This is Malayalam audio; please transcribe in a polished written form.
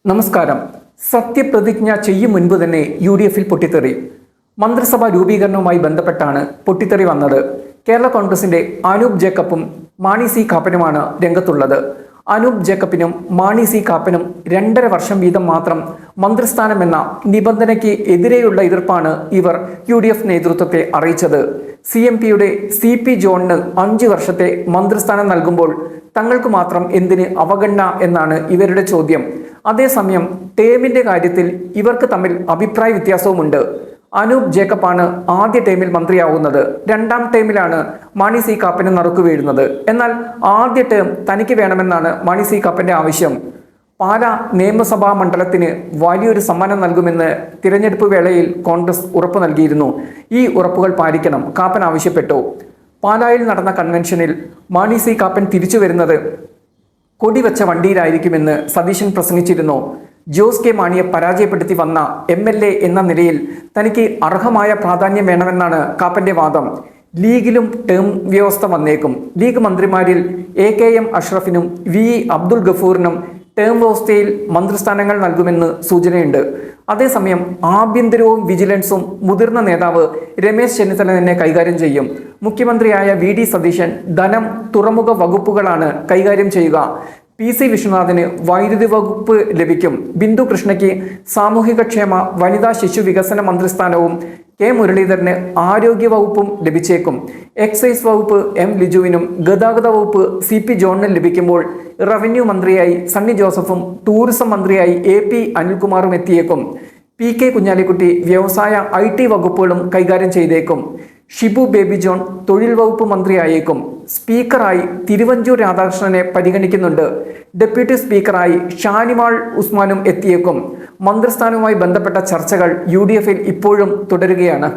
നമസ്കാരം. സത്യപ്രതിജ്ഞ ചെയ്യും മുൻപ് തന്നെ UDF-ൽ പൊട്ടിത്തെറി. മന്ത്രിസഭാ രൂപീകരണവുമായി ബന്ധപ്പെട്ടാണ് പൊട്ടിത്തെറി വന്നത്. കേരള കോൺഗ്രസിന്റെ അനൂപ് ജേക്കബും മാണി സി കാപ്പനുമാണ് രംഗത്തുള്ളത്. അനൂപ് ജേക്കബിനും മാണി സി കാപ്പനും 2.5 വർഷം വീതം മാത്രം മന്ത്രിസ്ഥാനമെന്ന നിബന്ധനയ്ക്ക് എതിരെയുള്ള എതിർപ്പാണ് ഇവർ UDF നേതൃത്വത്തെ അറിയിച്ചത്. CMPയുടെ CP ജോണിന് 5 വർഷത്തെ മന്ത്രിസ്ഥാനം നൽകുമ്പോൾ തങ്ങൾക്ക് മാത്രം എന്തിന് അവഗണന എന്നാണ് ഇവരുടെ ചോദ്യം. അതേസമയം ടേമിന്റെ കാര്യത്തിൽ ഇവർക്ക് തമ്മിൽ അഭിപ്രായ വ്യത്യാസവുമുണ്ട്. അനൂപ് ജേക്കബാണ് ആദ്യ ടേമിൽ മന്ത്രിയാവുന്നത്. 2ാം ടേമിലാണ് മാണി സി കാപ്പന് നറുക്കു വീഴുന്നത്. എന്നാൽ ആദ്യ ടേം തനിക്ക് വേണമെന്നാണ് മാണി സി കാപ്പന്റെ ആവശ്യം. പാലാ നിയമസഭാ മണ്ഡലത്തിന് വലിയൊരു സമ്മാനം നൽകുമെന്ന് തിരഞ്ഞെടുപ്പ് വേളയിൽ കോൺഗ്രസ് ഉറപ്പു നൽകിയിരുന്നു. ഈ ഉറപ്പുകൾ പാലിക്കണം കാപ്പൻ ആവശ്യപ്പെട്ടു. പാലായിൽ നടന്ന കൺവെൻഷനിൽ മാണി സി കാപ്പൻ തിരിച്ചു വരുന്നത് കൊടിവെച്ച വണ്ടിയിലായിരിക്കുമെന്ന് സതീശൻ പ്രസംഗിച്ചിരുന്നു. ജോസ് കെ മാണിയെ പരാജയപ്പെടുത്തി വന്ന MLA എന്ന നിലയിൽ തനിക്ക് അർഹമായ പ്രാധാന്യം വേണമെന്നാണ് കാപ്പന്റെ വാദം. ലീഗിലും ടേം വ്യവസ്ഥ വന്നേക്കും. ലീഗ് മന്ത്രിമാരിൽ AKM അഷ്റഫിനും VE അബ്ദുൽ ഗഫൂറിനും ടേം വ്യവസ്ഥയിൽ മന്ത്രിസ്ഥാനങ്ങൾ നൽകുമെന്ന് സൂചനയുണ്ട്. അതേസമയം ആഭ്യന്തരവും വിജിലൻസും മുതിർന്ന നേതാവ് രമേശ് ചെന്നിത്തല തന്നെ കൈകാര്യം ചെയ്യും. മുഖ്യമന്ത്രിയായ VD സതീശൻ ധനം, തുറമുഖ വകുപ്പുകളാണ് കൈകാര്യം ചെയ്യുക. PC വിശ്വനാഥിന് വൈദ്യുതി വകുപ്പ് ലഭിക്കും. ബിന്ദു കൃഷ്ണയ്ക്ക് സാമൂഹികക്ഷേമ വനിതാ ശിശു വികസന മന്ത്രിസ്ഥാനവും K മുരളീധരന് ആരോഗ്യ വകുപ്പും ലഭിച്ചേക്കും. എക്സൈസ് വകുപ്പ് M ലിജുവിനും ഗതാഗത വകുപ്പ് CP ജോണിനും ലഭിക്കുമ്പോൾ റവന്യൂ മന്ത്രിയായി സണ്ണി ജോസഫും ടൂറിസം മന്ത്രിയായി AP അനിൽകുമാറും എത്തിയേക്കും. PK കുഞ്ഞാലിക്കുട്ടി വ്യവസായ IT വകുപ്പുകളും കൈകാര്യം ചെയ്തേക്കും. ഷിബു ബേബി ജോൺ തൊഴിൽ വകുപ്പ് മന്ത്രിയായേക്കും. സ്പീക്കറായി തിരുവഞ്ചൂർ രാധാകൃഷ്ണനെ പരിഗണിക്കുന്നുണ്ട്. ഡെപ്യൂട്ടി സ്പീക്കറായി ഷാനിമാൾ ഉസ്മാനും എത്തിയേക്കും. മന്ത്രിസ്ഥാനവുമായി ബന്ധപ്പെട്ട ചർച്ചകൾ UDF-ൽ ഇപ്പോഴും തുടരുകയാണ്.